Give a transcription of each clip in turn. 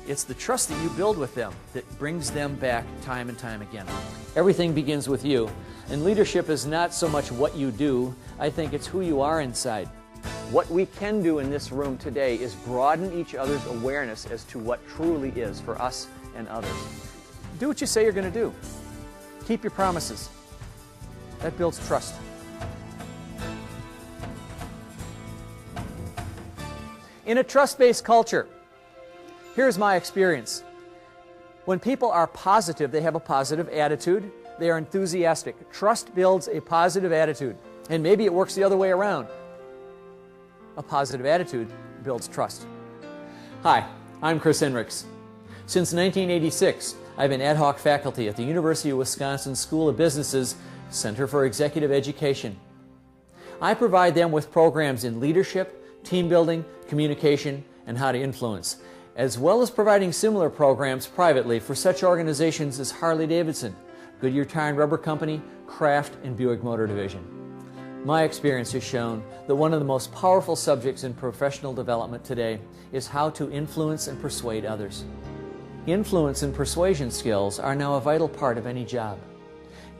It's the trust that you build with them that brings them back time and time again. Everything begins with you. And leadership is not so much what you do, I think it's who you are inside. What we can do in this room today is broaden each other's awareness as to what truly is for us and others. Do what you say you're going to do. Keep your promises. That builds trust. In a trust-based culture, here's my experience. When people are positive, they have a positive attitude. They are enthusiastic. Trust builds a positive attitude. And maybe it works the other way around. A positive attitude builds trust. Hi, I'm Chris Hinrichs. Since 1986, I've been ad hoc faculty at the University of Wisconsin School of Business's Center for Executive Education. I provide them with programs in leadership, team building, communication, and how to influence, as well as providing similar programs privately for such organizations as Harley-Davidson, Goodyear Tire and Rubber Company, Kraft, and Buick Motor Division. My experience has shown that one of the most powerful subjects in professional development today is how to influence and persuade others. Influence and persuasion skills are now a vital part of any job.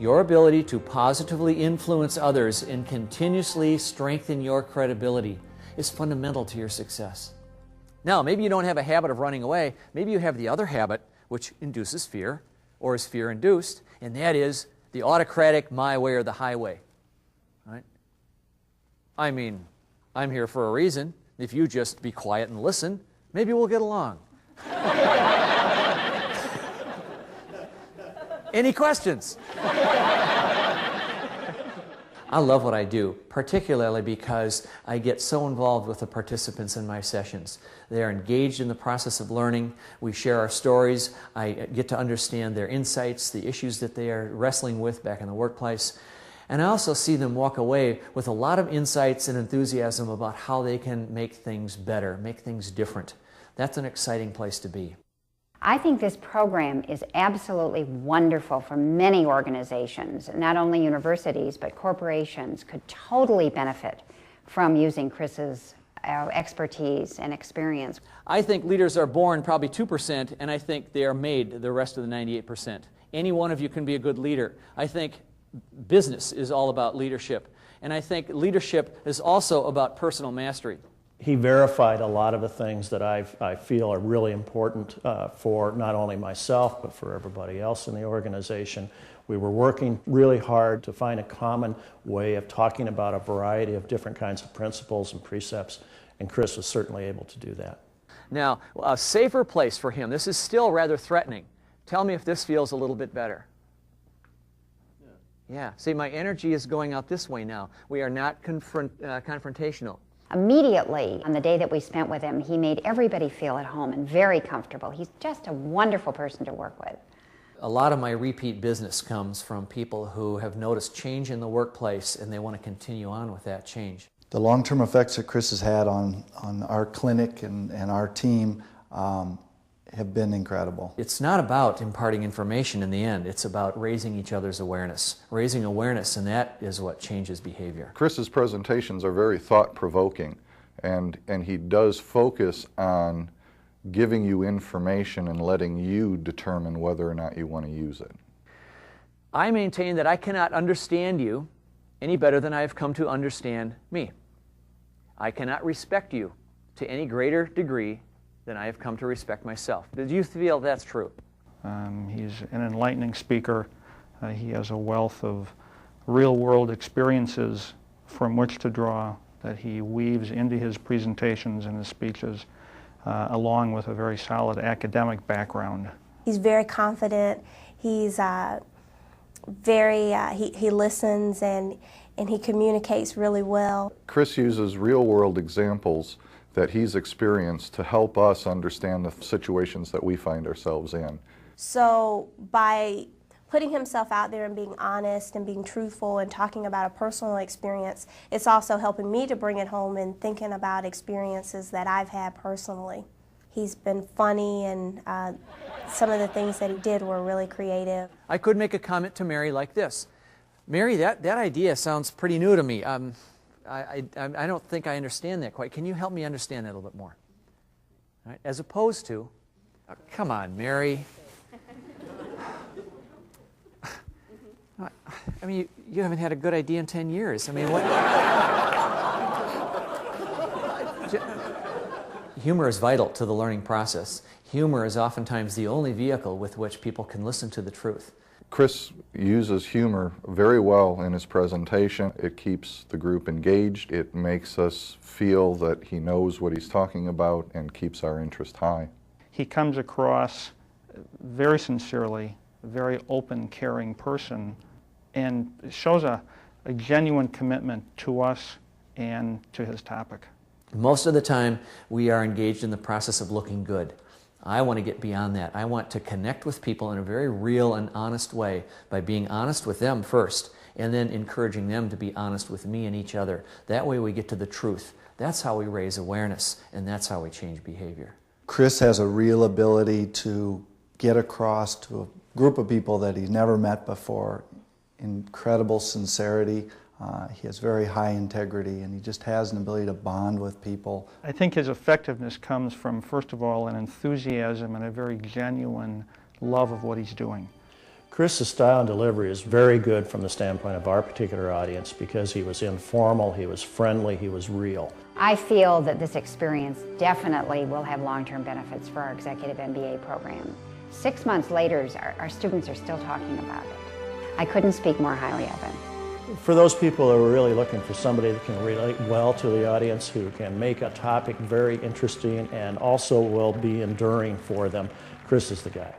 Your ability to positively influence others and continuously strengthen your credibility is fundamental to your success. Now, maybe you don't have a habit of running away. Maybe you have the other habit, which induces fear, or is fear-induced, and that is the autocratic my way or the highway. Right? I mean, I'm here for a reason. If you just be quiet and listen, maybe we'll get along. Any questions? I love what I do, particularly because I get so involved with the participants in my sessions. They are engaged in the process of learning. We share our stories. I get to understand their insights, the issues that they are wrestling with back in the workplace. And I also see them walk away with a lot of insights and enthusiasm about how they can make things better, make things different. That's an exciting place to be. I think this program is absolutely wonderful for many organizations. Not only universities, but corporations could totally benefit from using Chris's expertise and experience. I think leaders are born probably 2%, and I think they are made the rest of the 98%. Any one of you can be a good leader. I think business is all about leadership, and I think leadership is also about personal mastery. He verified a lot of the things that I feel are really important for not only myself, but for everybody else in the organization. We were working really hard to find a common way of talking about a variety of different kinds of principles and precepts, and Chris was certainly able to do that. Now, a safer place for him. This is still rather threatening. Tell me if this feels a little bit better. Yeah. See, my energy is going out this way now. We are not confrontational. Immediately, on the day that we spent with him, he made everybody feel at home and very comfortable. He's just a wonderful person to work with. A lot of my repeat business comes from people who have noticed change in the workplace and they want to continue on with that change. The long-term effects that Chris has had on our clinic and our team have been incredible. It's not about imparting information in the end. It's about raising each other's awareness. Raising awareness, and that is what changes behavior. Chris's presentations are very thought-provoking, and he does focus on giving you information and letting you determine whether or not you want to use it. I maintain that I cannot understand you any better than I have come to understand me. I cannot respect you to any greater degree than I have come to respect myself. Do you feel that's true? He's an enlightening speaker. He has a wealth of real-world experiences from which to draw that he weaves into his presentations and his speeches, along with a very solid academic background. He's very confident. He's he listens and he communicates really well. Chris uses real-world examples that he's experienced to help us understand the situations that we find ourselves in. So by putting himself out there and being honest and being truthful and talking about a personal experience, it's also helping me to bring it home and thinking about experiences that I've had personally. He's been funny, and some of the things that he did were really creative. I could make a comment to Mary like this. Mary, that idea sounds pretty new to me. I don't think I understand that quite. Can you help me understand that a little bit more? Right? As opposed to, Oh, come on, Mary. I mean, you haven't had a good idea in 10 years. I mean, what? Humor is vital to the learning process. Humor is oftentimes the only vehicle with which people can listen to the truth. Chris uses humor very well in his presentation. It keeps the group engaged. It makes us feel that he knows what he's talking about and keeps our interest high. He comes across very sincerely, a very open, caring person, and shows a genuine commitment to us and to his topic. Most of the time, we are engaged in the process of looking good. I want to get beyond that. I want to connect with people in a very real and honest way by being honest with them first, and then encouraging them to be honest with me and each other. That way we get to the truth. That's how we raise awareness, and that's how we change behavior. Chris has a real ability to get across to a group of people that he's never met before. Incredible sincerity. He has very high integrity, and he just has an ability to bond with people. I think his effectiveness comes from, first of all, an enthusiasm and a very genuine love of what he's doing. Chris's style and delivery is very good from the standpoint of our particular audience because he was informal, he was friendly, he was real. I feel that this experience definitely will have long-term benefits for our executive MBA program. 6 months later, our students are still talking about it. I couldn't speak more highly of it. For those people who are really looking for somebody that can relate well to the audience, who can make a topic very interesting and also will be enduring for them, Chris is the guy.